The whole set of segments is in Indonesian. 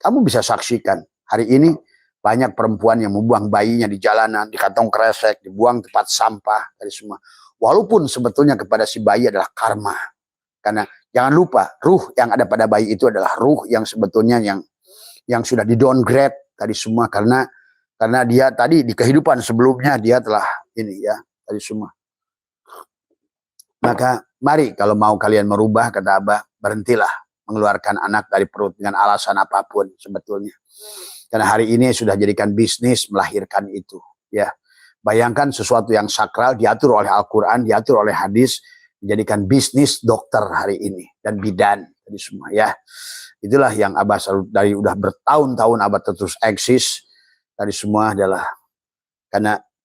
kamu bisa saksikan hari ini banyak perempuan yang membuang bayinya di jalanan, di kantong kresek, dibuang tempat sampah, dari semua. Walaupun sebetulnya kepada si bayi adalah karma. Karena jangan lupa, ruh yang ada pada bayi itu adalah ruh yang sebetulnya yang sudah di downgrade tadi semua, karena dia tadi di kehidupan sebelumnya dia telah ini ya tadi semua. Maka mari kalau mau kalian merubah, kata Abah, berhentilah mengeluarkan anak dari perut dengan alasan apapun sebetulnya. Karena hari ini sudah jadikan bisnis melahirkan itu. Ya, bayangkan sesuatu yang sakral diatur oleh Al-Quran, diatur oleh hadis, dijadikan bisnis dokter hari ini dan bidan tadi semua ya. Itulah yang Abah selalu dari udah bertahun-tahun Abah terus eksis tadi semua adalah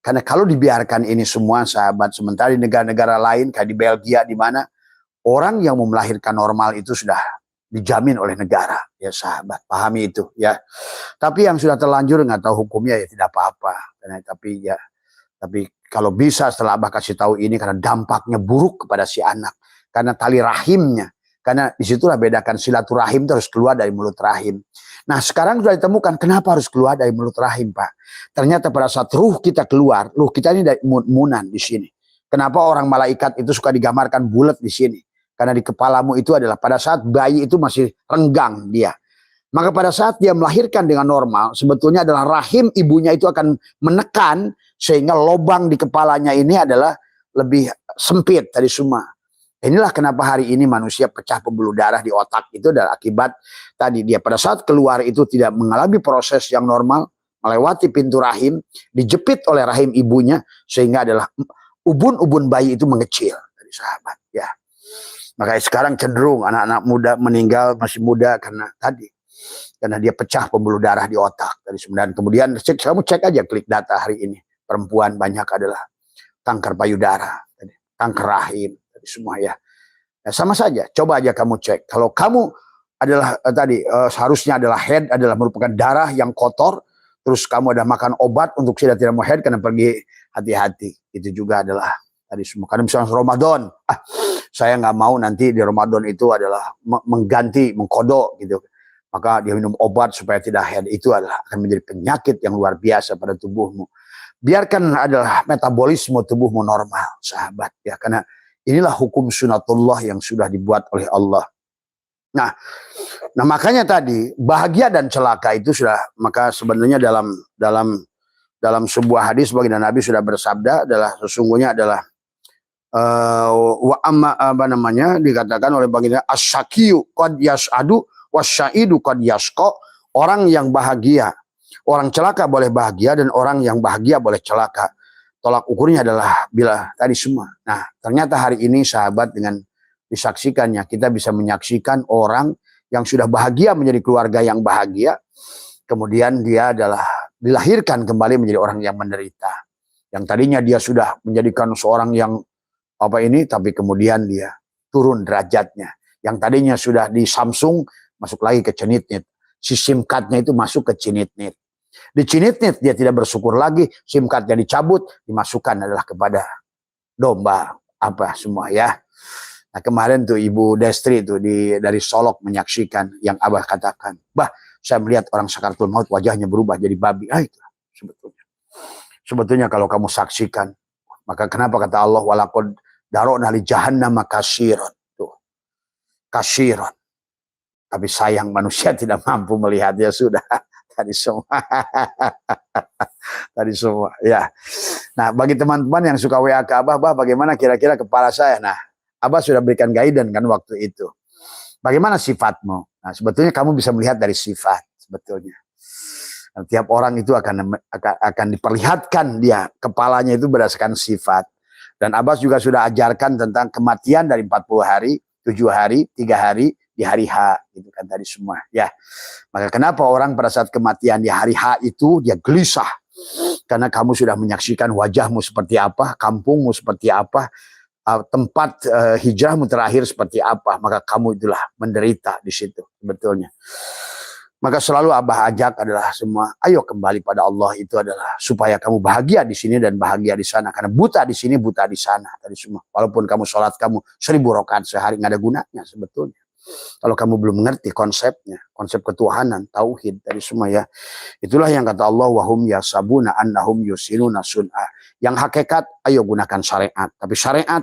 karena kalau dibiarkan ini semua sahabat, sementara di negara-negara lain kayak di Belgia di mana orang yang mau melahirkan normal itu sudah dijamin oleh negara ya sahabat, pahami itu ya. Tapi yang sudah terlanjur nggak tahu hukumnya ya tidak apa-apa. Tapi kalau bisa setelah Abah kasih tahu ini karena dampaknya buruk kepada si anak, karena tali rahimnya, karena disitulah bedakan silaturahim itu harus keluar dari mulut rahim. Nah sekarang sudah ditemukan kenapa harus keluar dari mulut rahim Pak. Ternyata pada saat ruh kita keluar, ruh kita ini dari munan di sini. Kenapa orang malaikat itu suka digambarkan bulat di sini? Karena di kepalamu itu adalah pada saat bayi itu masih renggang dia. Maka pada saat dia melahirkan dengan normal, sebetulnya adalah rahim ibunya itu akan menekan sehingga lubang di kepalanya ini adalah lebih sempit tadi semua. Inilah kenapa hari ini manusia pecah pembuluh darah di otak itu adalah akibat tadi dia pada saat keluar itu tidak mengalami proses yang normal, melewati pintu rahim, dijepit oleh rahim ibunya sehingga adalah ubun-ubun bayi itu mengecil dari sahabat ya. Makanya sekarang cenderung anak-anak muda meninggal masih muda karena dia pecah pembuluh darah di otak dari sembilan. Kemudian kamu cek aja, klik data hari ini perempuan banyak adalah kanker payudara, kanker rahim, semua ya. Nah, sama saja, coba aja kamu cek. Kalau kamu adalah seharusnya adalah head adalah merupakan darah yang kotor, terus kamu ada makan obat untuk tidak mau head karena pergi, hati-hati. Itu juga adalah tadi semua. Karena misalnya Ramadan, saya nggak mau nanti di Ramadan itu adalah mengkodok gitu. Maka dia minum obat supaya tidak head, itu adalah akan menjadi penyakit yang luar biasa pada tubuhmu. Biarkan adalah metabolisme tubuhmu normal, sahabat ya, karena inilah hukum sunatullah yang sudah dibuat oleh Allah. Nah makanya tadi bahagia dan celaka itu sudah, maka sebenarnya dalam sebuah hadis baginda Nabi sudah bersabda adalah sesungguhnya adalah dikatakan oleh baginda asyakiyu qad yas'adu wasyaidu qad yasqa. Orang yang bahagia, orang celaka boleh bahagia dan orang yang bahagia boleh celaka. Tolak ukurnya adalah bila tadi semua. Nah, ternyata hari ini sahabat dengan disaksikannya kita bisa menyaksikan orang yang sudah bahagia menjadi keluarga yang bahagia, kemudian dia adalah dilahirkan kembali menjadi orang yang menderita. Yang tadinya dia sudah menjadikan seorang yang tapi kemudian dia turun derajatnya. Yang tadinya sudah di Samsung masuk lagi ke Cinitnit. Si SIM cardnya itu masuk ke Cinitnit. Di Cinitnit dia tidak bersyukur lagi, SIM cardnya dicabut, dimasukkan adalah kepada domba semua ya. Nah kemarin tuh Ibu Destri tuh dari Solok menyaksikan yang Abah katakan. Bah, saya melihat orang sakaratul maut wajahnya berubah jadi babi. Itu sebetulnya kalau kamu saksikan, maka kenapa kata Allah walaqad darona li jahannam katsiran. Tuh. Katsiran. Tapi sayang manusia tidak mampu melihatnya sudah. Tadi semua ya. Nah bagi teman-teman yang suka WA ke Abah, bagaimana kira-kira kepala saya? Nah Abah sudah berikan guidance kan waktu itu. Bagaimana sifatmu? Nah sebetulnya kamu bisa melihat dari sifat sebetulnya. Nah, tiap orang itu akan diperlihatkan dia kepalanya itu berdasarkan sifat. Dan Abah juga sudah ajarkan tentang kematian dari 40 hari, 7 hari, 3 hari, di hari H gitu kan tadi semua ya. Maka kenapa orang pada saat kematian di hari H itu dia gelisah? Karena kamu sudah menyaksikan wajahmu seperti apa, kampungmu seperti apa, tempat hijrahmu terakhir seperti apa, maka kamu itulah menderita di situ sebetulnya. Maka selalu Abah ajak adalah semua, ayo kembali pada Allah, itu adalah supaya kamu bahagia di sini dan bahagia di sana. Karena buta di sini, buta di sana tadi semua. Walaupun kamu sholat kamu 1000 rakaat sehari nggak ada gunanya sebetulnya. Kalau kamu belum mengerti konsepnya, konsep ketuhanan, tauhid dari semua ya. Itulah yang kata Allah, wahum yasabuna annahum yusinuna sun'a. Yang hakikat, ayo gunakan syariat. Tapi syariat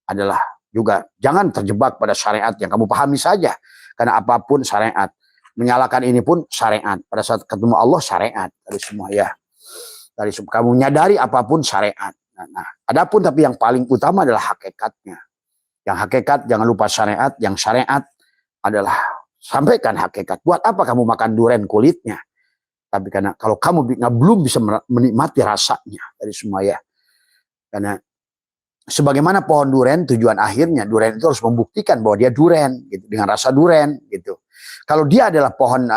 adalah juga jangan terjebak pada syariat yang kamu pahami saja. Karena apapun syariat. Menyalakan ini pun syariat. Pada saat ketemu Allah syariat dari semua ya. Dari kamu menyadari apapun syariat. Nah, adapun tapi yang paling utama adalah hakikatnya. Yang hakikat jangan lupa syariat, yang syariat adalah sampaikan hakikat. Buat apa kamu makan durian kulitnya? Tapi karena kalau kamu belum bisa menikmati rasanya dari semua ya. Karena sebagaimana pohon durian tujuan akhirnya durian itu harus membuktikan bahwa dia durian gitu, dengan rasa durian gitu. Kalau dia adalah pohon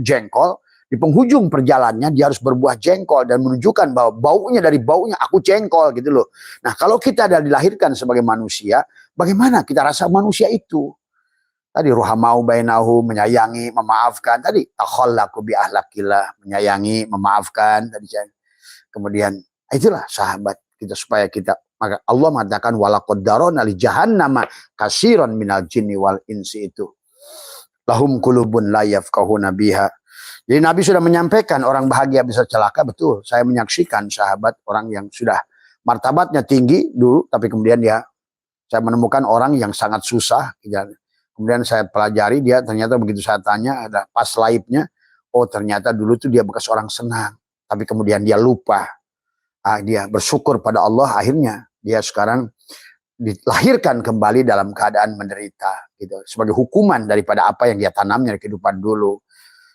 jengkol, di penghujung perjalanannya dia harus berbuah jengkol dan menunjukkan bahwa baunya dari baunya aku jengkol gitu loh. Nah, kalau kita adalah dilahirkan sebagai manusia, bagaimana kita rasa manusia itu? Tadi ruhamau bainahu, menyayangi, memaafkan. Tadi takhallaku bi ahlakillah, menyayangi, memaafkan. Tadi kemudian itulah sahabat kita supaya kita, maka Allah mengatakan walaqad darana li jahannama katsiran minal jinni wal insi itu. Lahum qulubun la yafqahuna biha. Jadi Nabi sudah menyampaikan orang bahagia bisa celaka, betul. Saya menyaksikan sahabat orang yang sudah martabatnya tinggi dulu, tapi kemudian saya menemukan orang yang sangat susah. Kemudian saya pelajari dia, ternyata begitu saya tanya, ada pas live-nya, oh ternyata dulu tuh dia bekas orang senang. Tapi kemudian dia lupa. Dia bersyukur pada Allah, akhirnya dia sekarang dilahirkan kembali dalam keadaan menderita. Gitu. Sebagai hukuman daripada apa yang dia tanamnya di kehidupan dulu.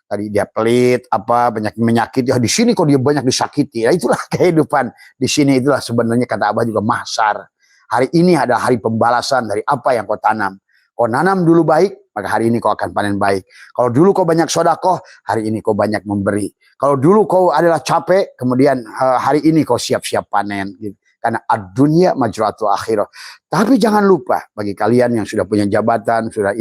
Tadi dia pelit, banyak menyakiti. Di sini kok dia banyak disakiti. Ya, itulah kehidupan di sini. Itulah sebenarnya kata Abah juga mahsyar. Hari ini ada hari pembalasan dari apa yang kau tanam. Kau nanam dulu baik, maka hari ini kau akan panen baik. Kalau dulu kau banyak sedekah, hari ini kau banyak memberi. Kalau dulu kau adalah capek, kemudian hari ini kau siap-siap panen. Gitu. Karena ad-dunya majratul akhirah. Tapi jangan lupa, bagi kalian yang sudah punya jabatan, sudah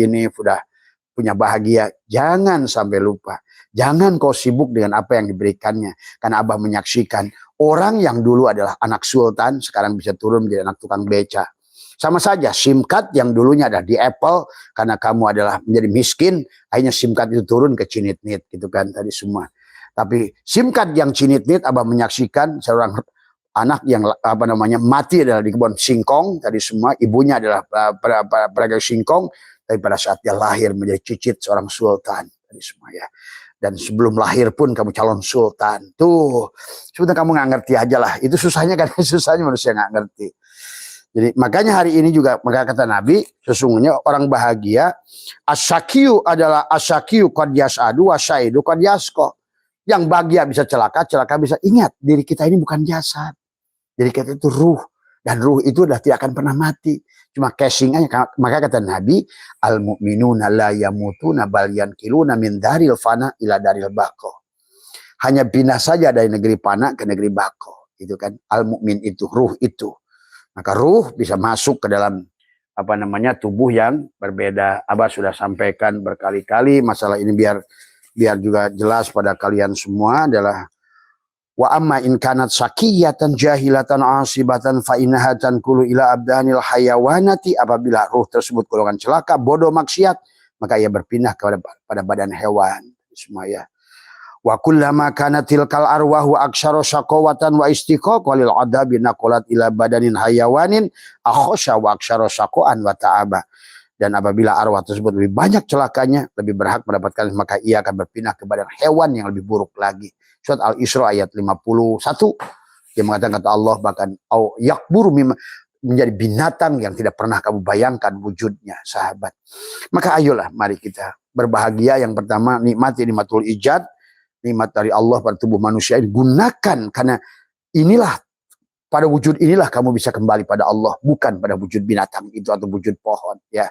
punya bahagia, jangan sampai lupa. Jangan kau sibuk dengan apa yang diberikannya. Karena Abah menyaksikan orang yang dulu adalah anak sultan, sekarang bisa turun menjadi anak tukang beca. Sama saja SIM card yang dulunya ada di Apple, karena kamu adalah menjadi miskin, akhirnya SIM card itu turun ke cinit-nit gitu kan tadi semua. Tapi SIM card yang cinit-nit, Abah menyaksikan seorang anak yang mati adalah di kebun singkong tadi semua, ibunya adalah pedagang singkong. Tapi pada saat dia lahir menjadi cicit seorang sultan tadi semua ya. Dan sebelum lahir pun kamu calon sultan. Tuh, sebetulnya kamu nggak ngerti aja lah. Itu susahnya kan, susahnya manusia nggak ngerti. Jadi makanya hari ini juga, maka kata Nabi, sesungguhnya orang bahagia, asyakiyu adalah asyakiyu qad yas'adu wasyaidu qad yasqa. Yang bahagia bisa celaka, celaka bisa ingat diri kita ini bukan jasad. Diri kita itu ruh. Dan ruh itu dah tidak akan pernah mati. Cuma casingnya, maka kata Nabi, al-mu'minuna la yamutuna bal yankiluna min daril fana ila daril baqo. Hanya pindah saja dari negeri fana ke negeri baqo. Itu kan al-mu'min itu, ruh itu. Maka ruh bisa masuk ke dalam tubuh yang berbeda. Abah sudah sampaikan berkali-kali masalah ini biar juga jelas pada kalian semua adalah wa amma in kanat sakiyatan jahilatan asibatan fa innaha tanqulu ila abdanil hayawanati. Apabila ruh tersebut golongan celaka, bodoh, maksiat, maka ia berpindah pada badan hewan semua ya. Wa kullama kanatil kal arwahu aksyara syaqawatan wa istiqaqah lil adabi naqalat ila badanin hayawanin akhsha wa aksyara syaqan wa ta'aba. Dan apabila arwah tersebut lebih banyak celakanya, lebih berhak mendapatkan, maka ia akan berpindah ke badan hewan yang lebih buruk lagi. Surat Al-Isra ayat 51. Dia mengatakan kata Allah bahkan yakburu menjadi binatang yang tidak pernah kamu bayangkan wujudnya, sahabat. Maka ayolah mari kita berbahagia. Yang pertama, nikmati nikmatul ijad, nikmat dari Allah pada tubuh manusia ini. Gunakan, karena inilah, pada wujud inilah kamu bisa kembali pada Allah, bukan pada wujud binatang itu atau wujud pohon ya.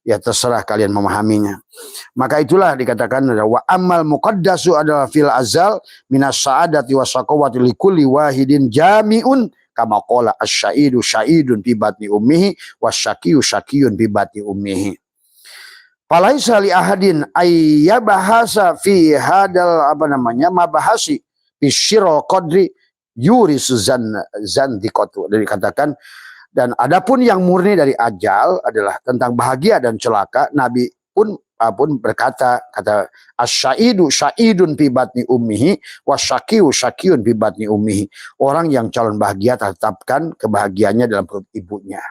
Ya terserah kalian memahaminya. Maka itulah dikatakan wa amal muqaddasu adalah fil azal minas sa'adati wasaqawati likulli wahidin jami'un kama qala asy-syaidu syaidun fi batni ummihi wasyaqiyu syaqiyun fi batni ummihi. Falaisa li ahadin ayyabahasa fi hadal mabahasi fi syirul qadri yurisu zandikatu. Dan dikatakan Dan adapun yang murni dari ajal adalah tentang bahagia dan celaka. Nabi pun berkata, kata asyaidu syaidun fi batni ummihi wasyakiu syakiun fi batni ummihi. Orang yang calon bahagia tetapkan kebahagiaannya dalam perut ibunya.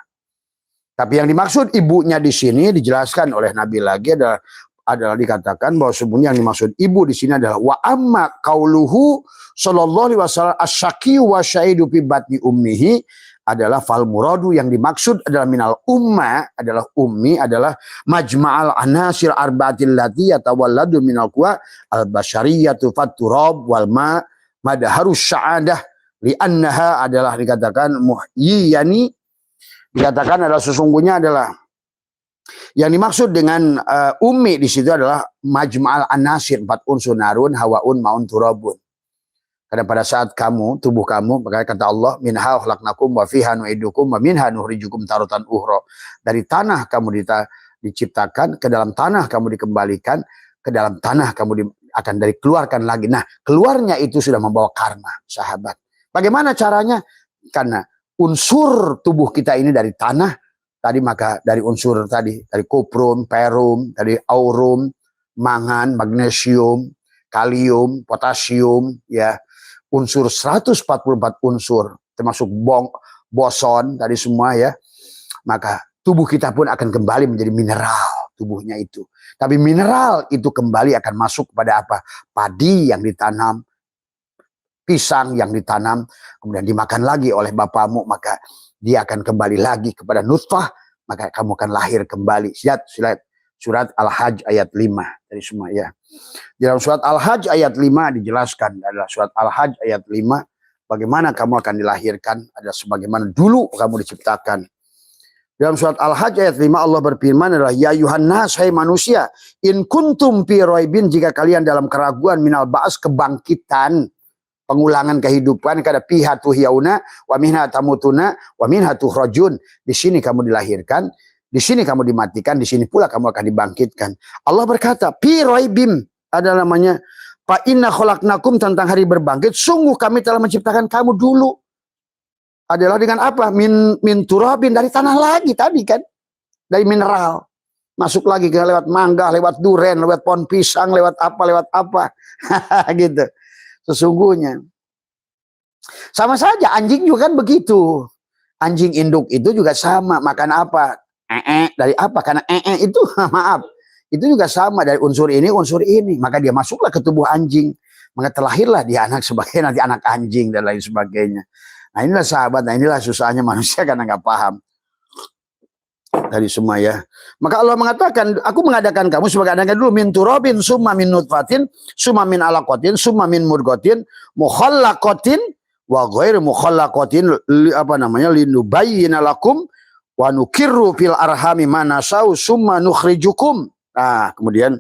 Tapi yang dimaksud ibunya di sini dijelaskan oleh Nabi lagi adalah dikatakan bahwa sebenarnya yang dimaksud ibu di sini adalah wa amma qauluhu sallallahu alaihi wasallam asyakiu wa syaidu fi batni ummihi adalah fal muradu, yang dimaksud adalah minal umma, adalah ummi, adalah majma'al anasir arba'atil lati yatawalladu minal kuwa al basyariyatu fatturab wal ma madaharus sya'adah li'annaha adalah dikatakan muhyiyani, dikatakan adalah sesungguhnya adalah yang dimaksud dengan ummi di situ adalah majma'al anasir, 4 unsur narun hawaun maun turabun. Karena pada saat kamu, tubuh kamu, maka kata Allah, minha khalaqnakum wa fiha nu'idukum wa minha nukhrijukum taratan ukhra. Dari tanah kamu diciptakan, ke dalam tanah kamu dikembalikan, ke dalam tanah kamu akan dikeluarkan lagi. Nah, keluarnya itu sudah membawa karma, sahabat. Bagaimana caranya? Karena unsur tubuh kita ini dari tanah, tadi maka dari unsur tadi, dari kuprum, perum, dari aurum, mangan, magnesium, kalium, potasium, ya. Unsur 144 unsur termasuk boson tadi semua ya, maka tubuh kita pun akan kembali menjadi mineral tubuhnya itu. Tapi mineral itu kembali akan masuk kepada apa? Padi yang ditanam, pisang yang ditanam, kemudian dimakan lagi oleh bapamu, maka dia akan kembali lagi kepada nutfah, maka kamu akan lahir kembali. Surat Al-Hajj ayat 5 dari semua ya. Di dalam surat Al-Hajj ayat 5 dijelaskan, adalah surat Al-Hajj ayat 5, bagaimana kamu akan dilahirkan, adalah sebagaimana dulu kamu diciptakan. Dalam surat Al-Hajj ayat 5 Allah berfirman adalah ya yuhannas, hai manusia, in kuntum fi raibin, jika kalian dalam keraguan minal ba'as, kebangkitan, pengulangan kehidupan, kada piha tuhyauna wa minha tamutuna wa minha tukhrajun. Di sini kamu dilahirkan, di sini kamu dimatikan, di sini pula kamu akan dibangkitkan. Allah berkata, pi raibim, ada namanya fa inna khalaqnakum, tentang hari berbangkit, sungguh kami telah menciptakan kamu dulu. Adalah dengan apa? Min turabin, dari tanah lagi tadi kan. Dari mineral. Masuk lagi ke lewat mangga, lewat duren, lewat pohon pisang, lewat apa. Gitu. Sesungguhnya. Sama saja anjing juga kan begitu. Anjing induk itu juga sama, makan apa? Dari apa? Karena itu maaf, itu juga sama dari unsur ini, maka dia masuklah ke tubuh anjing, maka terlahirlah dia anak sebagai nanti anak anjing dan lain sebagainya. Nah inilah sahabat, nah inilah susahnya manusia karena nggak paham dari semua ya. Maka Allah mengatakan, aku mengadakan kamu sebagai anak dulu, min turabin summa min nutfatin summa min alaqatin summa min mudghatin mukhallaqatin wa ghair mukhallaqatin, apa namanya, linubayyina lakum wa nukirru fil arhami manasau summa nukhrijukum. Nah, kemudian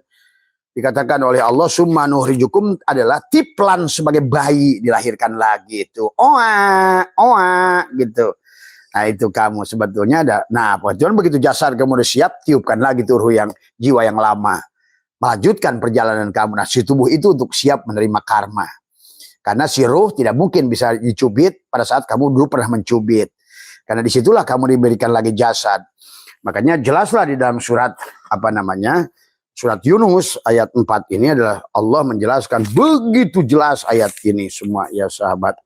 dikatakan oleh Allah summa nukhrijukum adalah tiplan sebagai bayi dilahirkan lagi itu. Oa gitu. Nah, itu kamu sebetulnya ada. Nah, kemudian begitu jasad kamu udah siap, tiupkan lagi tuh ruh yang jiwa yang lama. Melanjutkan perjalanan kamu. Nah, si tubuh itu untuk siap menerima karma. Karena si ruh tidak mungkin bisa dicubit pada saat kamu dulu pernah mencubit. Karena disitulah kamu diberikan lagi jasad. Makanya jelaslah di dalam surat surat Yunus ayat 4 ini adalah Allah menjelaskan begitu jelas ayat ini semua ya sahabat.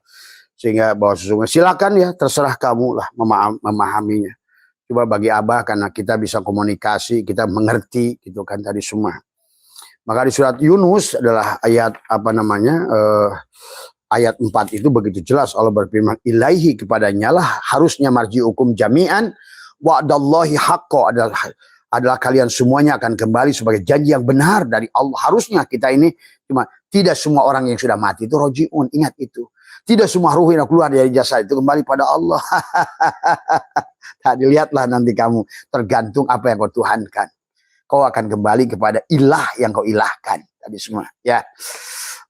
Sehingga bahwa sesungguhnya silakan ya, terserah kamu lah memahaminya. Coba bagi Abah karena kita bisa komunikasi, kita mengerti gitu kan tadi semua. Maka di surat Yunus adalah ayat ayat 4 itu begitu jelas Allah berfirman, ilaihi, kepadanya lah harusnya marji'ukum jami'an wa'dallahi haqqo, adalah kalian semuanya akan kembali sebagai janji yang benar dari Allah. Harusnya kita ini, cuma tidak semua orang yang sudah mati itu roji'un, ingat itu. Tidak semua ruh yang keluar dari jasad itu kembali pada Allah. Nah, dilihatlah nanti kamu, tergantung apa yang kau tuhankan. Kau akan kembali kepada ilah yang kau ilahkan tadi semua ya.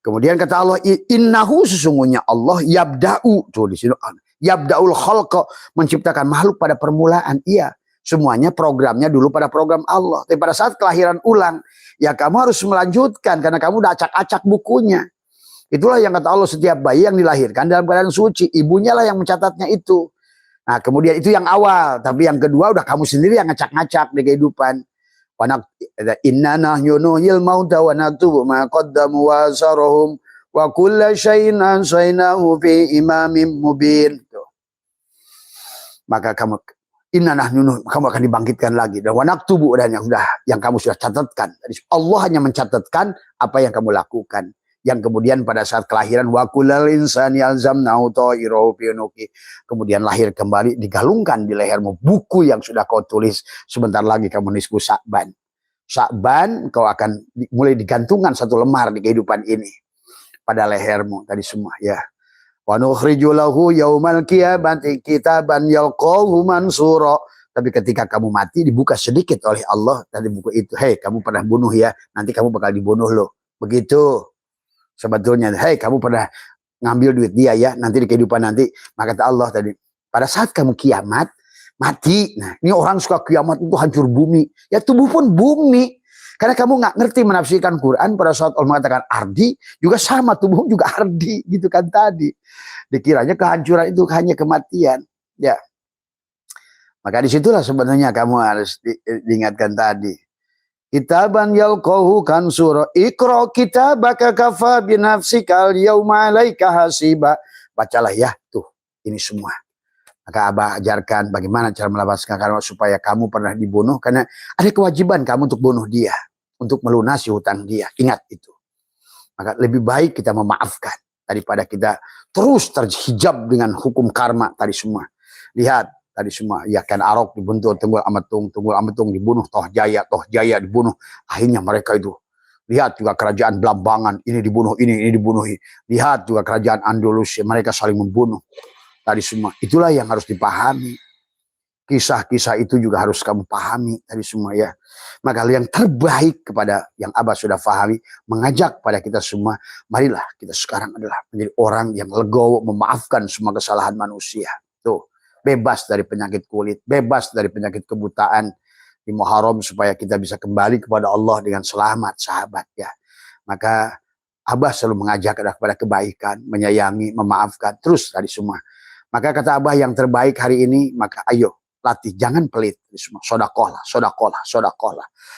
Kemudian kata Allah, innahu, sesungguhnya Allah, yabda'u, tuh di sini, yabda'ul khalqa, menciptakan makhluk pada permulaan. Iya, semuanya programnya dulu pada program Allah. Tapi pada saat kelahiran ulang, ya kamu harus melanjutkan, karena kamu udah acak-acak bukunya. Itulah yang kata Allah, setiap bayi yang dilahirkan dalam keadaan suci, ibunya lah yang mencatatnya itu. Nah, kemudian itu yang awal, tapi yang kedua udah kamu sendiri yang ngacak-ngacak di kehidupan. Inna nahnu nuhyil mauta wa naktubu ma qaddamu wa asarahum wa kulla syai'in ansaynahu fi imamin mubin. Maka kamu kamu akan dibangkitkan lagi, dan wa naktubu, dan yang kamu sudah catatkan. Allah hanya mencatatkan apa yang kamu lakukan. Yang kemudian pada saat kelahiran wa kullal insani alzamnahu ta'irahu fi unuqi, kemudian lahir kembali digalungkan di lehermu buku yang sudah kau tulis. Sebentar lagi kamu nisfu Sya'ban. Sya'ban kau akan mulai digantungkan satu lembar di kehidupan ini pada lehermu tadi semua ya. Wa nukhriju lahu yaumal qiyamati kitaban yalqahu mansura. Tapi ketika kamu mati dibuka sedikit oleh Allah dari buku itu. Hei, kamu pernah bunuh ya, nanti kamu bakal dibunuh loh. Begitu. Sebetulnya, hei, kamu pernah ngambil duit dia ya, nanti di kehidupan nanti. Maka kata Allah tadi, pada saat kamu kiamat, mati. Nah, ini orang suka kiamat itu hancur bumi. Ya tubuh pun bumi. Karena kamu nggak ngerti menafsirkan Quran, pada saat Allah mengatakan ardi, juga sama, tubuh juga ardi. Gitu kan tadi. Dikiranya kehancuran itu hanya kematian. Ya. Maka disitulah sebenarnya kamu harus diingatkan tadi. Kitaban yalqahu kansura ikra kitabaka kafa binafsika al-yawma 'alaika hasiba. Bacalah ya tuh ini semua. Maka Abah ajarkan bagaimana cara melepaskan karma supaya kamu pernah dibunuh, karena ada kewajiban kamu untuk bunuh dia, untuk melunasi hutang dia. Ingat itu. Maka lebih baik kita memaafkan daripada kita terus terhijab dengan hukum karma tadi semua. Lihat tadi semua, ya kan Arok dibunuh, Tunggul Ametung dibunuh, Toh Jaya dibunuh. Akhirnya mereka itu, lihat juga kerajaan Blambangan, ini dibunuh, ini dibunuh. Lihat juga kerajaan Andalusia, mereka saling membunuh. Tadi semua, itulah yang harus dipahami. Kisah-kisah itu juga harus kamu pahami tadi semua ya. Maka yang terbaik kepada yang Abah sudah pahami, mengajak pada kita semua, marilah kita sekarang adalah menjadi orang yang legowo, memaafkan semua kesalahan manusia. Tuh. Bebas dari penyakit kulit, bebas dari penyakit kebutaan di Muharram, supaya kita bisa kembali kepada Allah dengan selamat, sahabat ya. Maka Abah selalu mengajak kepada kebaikan, menyayangi, memaafkan, terus tadi semua. Maka kata Abah yang terbaik hari ini, maka ayo latih, jangan pelit, semua sodakohlah.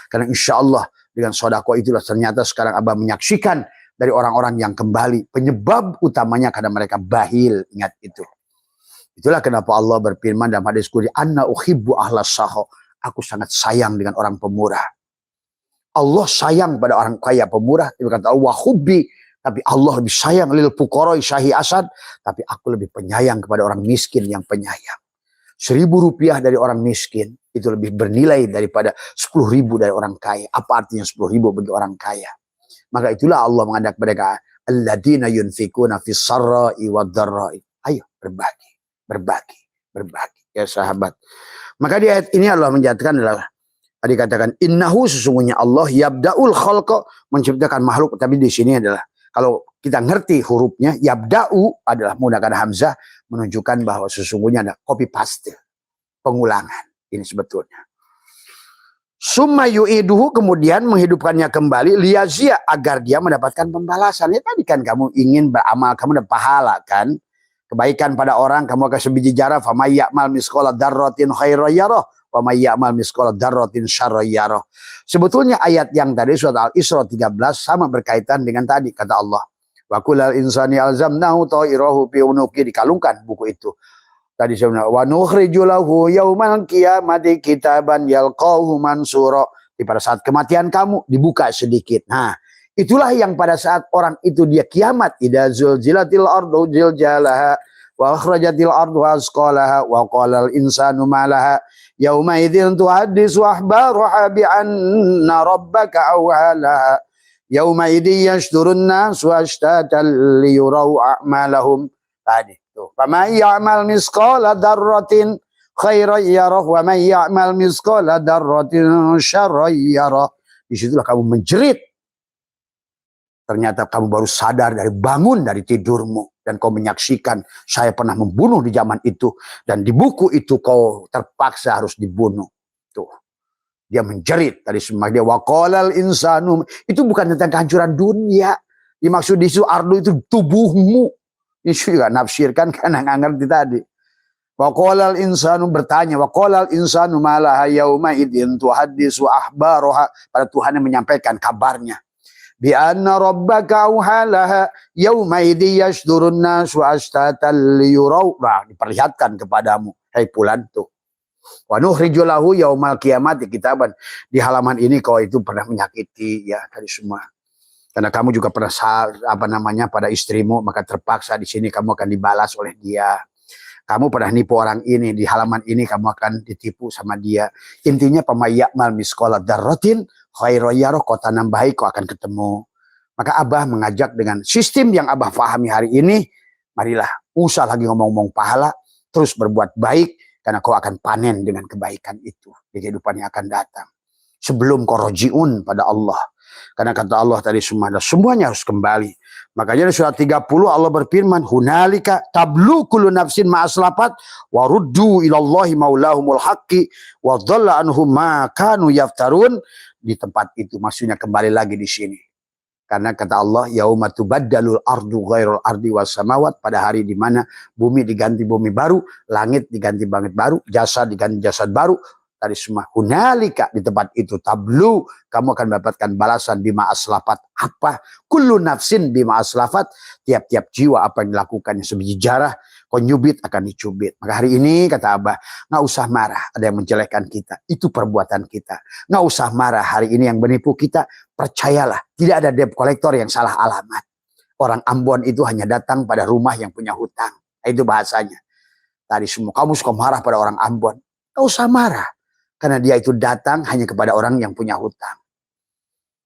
Karena insya Allah dengan sodakoh itulah ternyata sekarang Abah menyaksikan dari orang-orang yang kembali, penyebab utamanya karena mereka bahil, ingat itu. Itulah kenapa Allah berfirman dalam hadis qudsi, anna uhibbu ahlas saho, aku sangat sayang dengan orang pemurah. Allah sayang pada orang kaya pemurah, dia berkata wa hubbi, tapi Allah lebih sayang lil fuqara syahi asad, tapi aku lebih penyayang kepada orang miskin yang penyayang. 1.000 rupiah dari orang miskin itu lebih bernilai daripada 10.000 dari orang kaya. Apa artinya 10.000 bagi orang kaya? Maka itulah Allah mengajak mereka, alladzina yunfikuna fis sarra'i wad dharra'i. Ayo berbagi ya sahabat. Maka di ayat ini Allah menjadikan adalah dikatakan innahu, sesungguhnya Allah yabda'ul khalqa, menciptakan makhluk. Tapi di sini adalah kalau kita ngerti hurufnya, yabda'u adalah menggunakan hamzah, menunjukkan bahwa sesungguhnya ada copy paste, pengulangan. Ini sebetulnya. Summa yu'iduhu, kemudian menghidupkannya kembali, liyazia, agar dia mendapatkan pembalasan. Ya tadi kan kamu ingin beramal, kamu dapat pahala kan? Kebaikan pada orang, kamu akan sebiji jarah. Famay ya'mal misqala dzarratin khairan yarah, wa may ya'mal misqala dzarratin syarran yarah. Sebetulnya ayat yang tadi surat Al-Isra 13 sama berkaitan dengan tadi kata Allah. Wa kullal insani alzamnahu ta'irahu fi unuqi, dikalungkan buku itu. Tadi sebenarnya wa nukhriju lahu yaumal qiyamati kitaban yalqahu mansura. Di pada saat kematian kamu dibuka sedikit. Nah, itulah yang pada saat orang itu dia kiamat, idza zulzilatil ardu zilzalaha wa akhrajatil ardu asqalaha wa qalal insanu ma laha yauma idzin tuhaddisu akhbaraha bi anna rabbaka awhalaha yauma idzi yashdurun nasu ashtatan liyurau a'malahum. Tadi tuh, faman ya'mal misqala dzarratin khairan yarah wa man ya'mal misqala dzarratin syarran yarah. Disitulah kamu menjerit. Ternyata kamu baru sadar dari bangun dari tidurmu. Dan kau menyaksikan saya pernah membunuh di zaman itu. Dan di buku itu kau terpaksa harus dibunuh. Tuh. Dia menjerit dari semua. Dia waqalal insanu. Itu bukan tentang kehancuran dunia. Dimaksud di situ ardu itu tubuhmu. Ini juga nafsirkan karena nggak ngerti tadi. Wa qala al-insanu bertanya, wa qala al-insanu ma laha yauma idzin tuhaddisu ahbaraha, pada Tuhan yang menyampaikan kabarnya. Bi anna rabbaka auhalaha yauma idzi yasdurun nasu ashtatan liyurau. Nah, diperlihatkan kepadamu, hai bulan tuh. Wa nuhriju lahu yaumal qiyamati kitaban. Di halaman ini kau itu pernah menyakiti ya tadi semua. Karena kamu juga pernah pada istrimu, maka terpaksa di sini kamu akan dibalas oleh dia. Kamu pernah nipu orang ini, di halaman ini kamu akan ditipu sama dia. Intinya pemayyakmal miskola darrotin khairoyaro, kau tanam baik kau akan ketemu. Maka Abah mengajak dengan sistem yang Abah pahami hari ini, marilah usah lagi ngomong-ngomong pahala, terus berbuat baik, karena kau akan panen dengan kebaikan itu di kehidupan yang akan datang. Sebelum kau rojiun pada Allah. Karena kata Allah tadi semuanya harus kembali. Makanya di surat 30 Allah berfirman, hunalika tablu kullu nafsin ma aslafat wa ruddu ilallahi maulahumul haqqi wa dhalla anhum ma kanu yaftarun. Di tempat itu maksudnya kembali lagi di sini. Karena kata Allah, yauma tubaddalul ardu ghairul ardi was samawat, pada hari di mana bumi diganti bumi baru, langit diganti langit baru, jasad diganti jasad baru. Tadi semua hunalika, di tempat itu tablu, kamu akan mendapatkan balasan bima aslafat. Apa? Kullu nafsin bima aslafat, tiap-tiap jiwa apa yang dilakukannya sebiji jarah, kau nyubit akan dicubit. Maka hari ini kata Abah, nggak usah marah ada yang menjelekkan kita, itu perbuatan kita. Nggak usah marah hari ini yang menipu kita, percayalah tidak ada debt collector yang salah alamat. Orang Ambon itu hanya datang pada rumah yang punya hutang. Itu bahasanya. Tadi semua kamu suka marah pada orang Ambon, nggak usah marah. Karena dia itu datang hanya kepada orang yang punya hutang.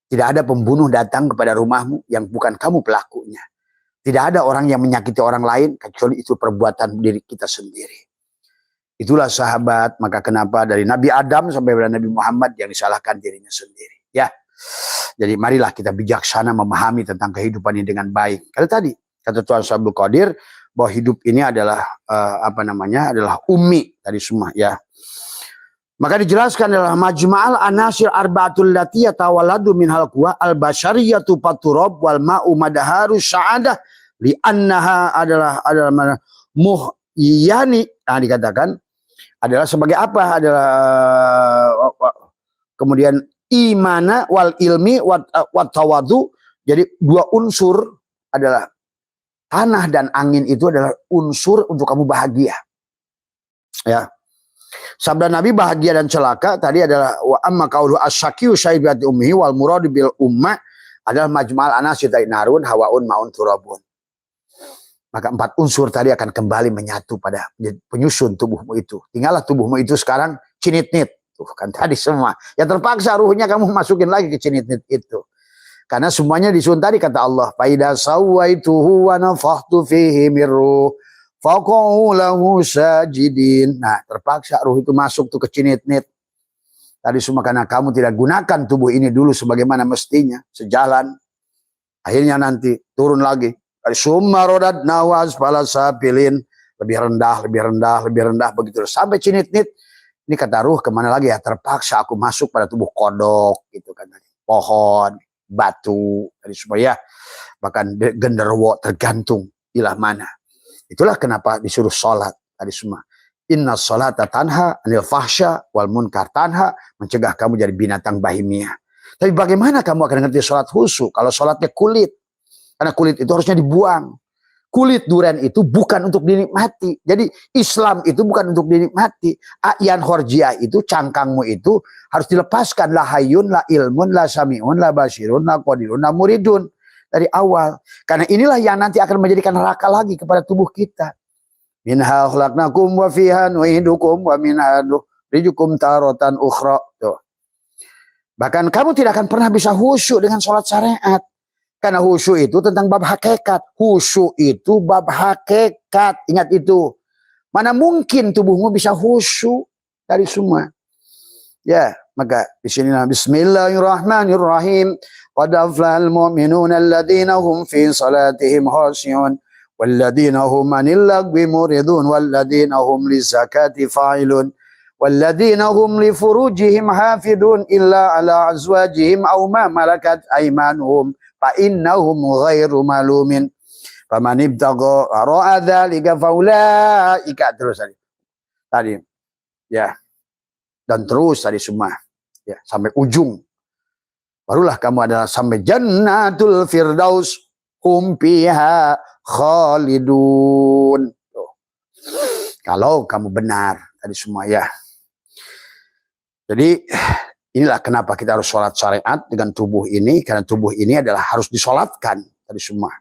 Tidak ada pembunuh datang kepada rumahmu yang bukan kamu pelakunya. Tidak ada orang yang menyakiti orang lain kecuali itu perbuatan diri kita sendiri. Itulah sahabat, maka kenapa dari Nabi Adam sampai pada Nabi Muhammad yang disalahkan dirinya sendiri. Ya, jadi marilah kita bijaksana memahami tentang kehidupan ini dengan baik. Karena tadi kata Tuhan Abdul Qadir bahwa hidup ini adalah adalah ummi tadi semua ya. Maka dijelaskan dalam Majma'al Anasir Arba'atul Lati yatawalladu minhal quwa al-bashariyatu faturab wal ma'u madaharu sa'adah li'annaha adalah muhyani. Nah, dikatakan adalah sebagai apa? Adalah kemudian imana wal ilmi wat tawadu. Jadi dua unsur adalah tanah dan angin itu adalah unsur untuk kamu bahagia. Ya. Sabda Nabi bahagia dan celaka tadi adalah wa amma qaulu asyaqiyu syaibati ummihi wal murad bil ummah adalah majmal anasir narun hawaun maun turabun. Maka empat unsur tadi akan kembali menyatu pada penyusun tubuhmu itu. Tinggallah tubuhmu itu sekarang cinit-nit. Tuh kan tadi semua. Ya terpaksa ruhnya kamu masukin lagi ke cinit-nit itu. Karena semuanya disusun tadi kata Allah, fa idza sawaituhu wa nafakhtu fihi mir ruh faqa'u lahu sajidin. Nah, terpaksa ruh itu masuk tuh ke cinit-nit. Tadi semua karena kamu tidak gunakan tubuh ini dulu sebagaimana mestinya, sejalan. Akhirnya nanti turun lagi. Dari summa radadnahu asfala safilin, lebih rendah, lebih rendah, lebih rendah begitu sampai cinit-nit. Ini kata ruh kemana lagi ya? Terpaksa aku masuk pada tubuh kodok gitu kan. Pohon, batu, tadi semua ya. Bahkan genderuwo tergantung ilah mana. Itulah kenapa disuruh sholat tadi semua. Inna sholata tanha anil fahsya wal munkar, tanha mencegah kamu jadi binatang bahimia. Tapi bagaimana kamu akan ngerti sholat khusyuk kalau sholatnya kulit? Karena kulit itu harusnya dibuang. Kulit durian itu bukan untuk dinikmati. Jadi Islam itu bukan untuk dinikmati. A'yan khorjiah itu, cangkangmu itu harus dilepaskan. La hayyun, la ilmun, la sami'un, la basirun, la qadirun, la muridun. Dari awal. Karena inilah yang nanti akan menjadikan neraka lagi kepada tubuh kita. Minha khalaqnakum wa fiha nu'idukum wa minha nukhrijukum taratan ukhra. Tuh. Bahkan kamu tidak akan pernah bisa khusyuk dengan sholat syariat. Karena khusyuk itu tentang bab hakikat. Khusyuk itu bab hakikat. Ingat itu. Mana mungkin tubuhmu bisa khusyuk dari semua. Ya, maka di sini bismillahirrahmanirrahim. Qad aflahal mu'minuna alladhina hum fi salatihim khashi'un walladhina hum 'anil lagwi muridun walladhina hum lizakati fa'ilun walladhina hum li furujihim hafidun illa ala azwajihim aw ma malakat aymanuhum fa innahum ghairu malumin faman ibtagha ra'a dzalika faulaika terus tadi, ya, dan terus tadi semua, ya, sampai ujung. Barulah kamu adalah sampai jannatul firdaus hum fiha khalidun. Tuh. Kalau kamu benar tadi semua, ya. Jadi inilah kenapa kita harus sholat syariat dengan tubuh ini, karena tubuh ini adalah harus disolatkan tadi semua.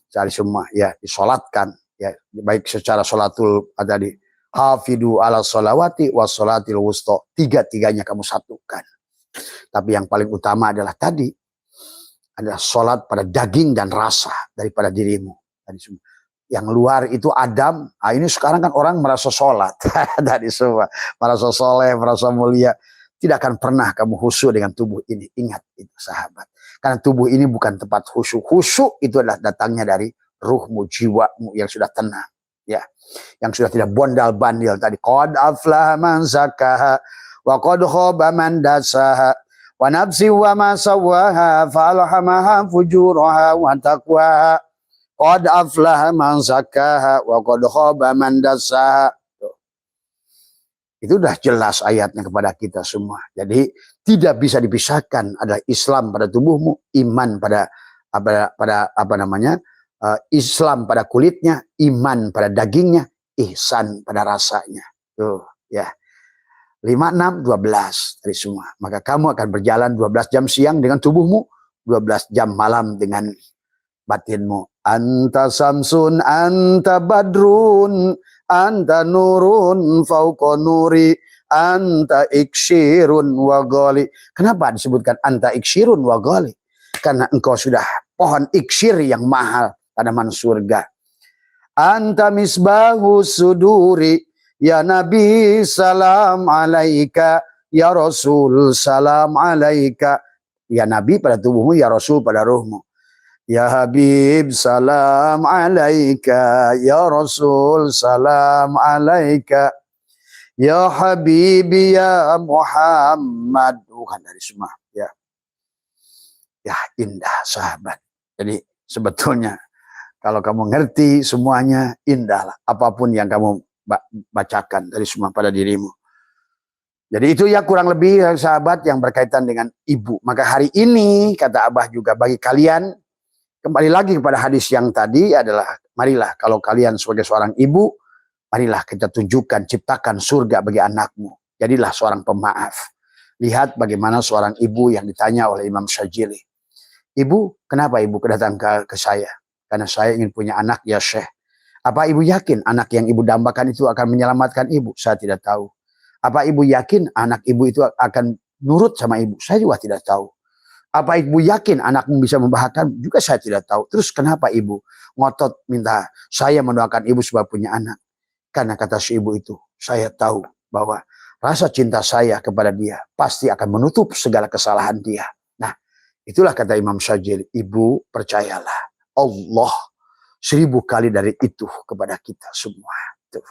Tadi semua, ya, disolatkan, ya, baik secara sholatul tadi hafidu ala sholawati wa sholatil wusta, tiga-tiganya kamu satukan. Tapi yang paling utama adalah tadi adalah sholat pada daging dan rasa daripada dirimu tadi semua. Yang luar itu Adam. Nah, ini sekarang kan orang merasa sholat dari semua, merasa soleh, merasa mulia. Tidak akan pernah kamu khusyuk dengan tubuh ini. Ingat itu sahabat. Karena tubuh ini bukan tempat khusyuk. Khusyuk itu adalah datangnya dari ruhmu, jiwamu yang sudah tenang, ya, yang sudah tidak bondal-bandil tadi. Qad aflaha man zakkaha wa qad khaba man dasaha wa nafsi wa ma sawwaha fa alhamaha fujuraha wa taqwaha. Qad aflaha man zakkaha wa qad khaba man dasaha. Itu udah jelas ayatnya kepada kita semua. Jadi tidak bisa dipisahkan adalah Islam pada tubuhmu, iman pada apa namanya? Islam pada kulitnya, iman pada dagingnya, ihsan pada rasanya. Tuh, ya. 5, 6, 12 dari semua. Maka kamu akan berjalan 12 jam siang dengan tubuhmu, 12 jam malam dengan batinmu. Anta samsun, anta badrun, anta nurun fauqa nuri, anta ikshirun wa ghali. Kenapa disebutkan anta ikshirun wa ghali? Karena engkau sudah pohon ikshir yang mahal, tanaman surga. Anta misbahu suduri, ya Nabi salam alaika, ya Rasul salam alaika. Ya Nabi pada tubuhmu, ya Rasul pada ruhmu. Ya Habib salam alaika, ya Rasul salam alaika, ya Habibi ya Muhammad. Bukan dari semua, ya. Ya, indah sahabat. Jadi sebetulnya kalau kamu ngerti semuanya, indahlah apapun yang kamu bacakan dari semua pada dirimu. Jadi itu ya kurang lebih sahabat yang berkaitan dengan ibu. Maka hari ini kata Abah juga bagi kalian, kembali lagi kepada hadis yang tadi adalah, marilah kalau kalian sebagai seorang ibu, marilah kita tunjukkan, ciptakan surga bagi anakmu. Jadilah seorang pemaaf. Lihat bagaimana seorang ibu yang ditanya oleh Imam Syajili. Ibu, kenapa ibu datang ke saya? Karena saya ingin punya anak ya Syekh. Apa ibu yakin anak yang ibu dambakan itu akan menyelamatkan ibu? Saya tidak tahu. Apa ibu yakin anak ibu itu akan nurut sama ibu? Saya juga tidak tahu. Apa ibu yakin anakmu bisa membahagiakan? Juga saya tidak tahu. Terus kenapa ibu ngotot minta saya mendoakan ibu supaya punya anak? Karena kata si ibu itu, saya tahu bahwa rasa cinta saya kepada dia pasti akan menutup segala kesalahan dia. Nah, itulah kata Imam Syajili, ibu percayalah, Allah 1000 kali dari itu kepada kita semua. Tuh.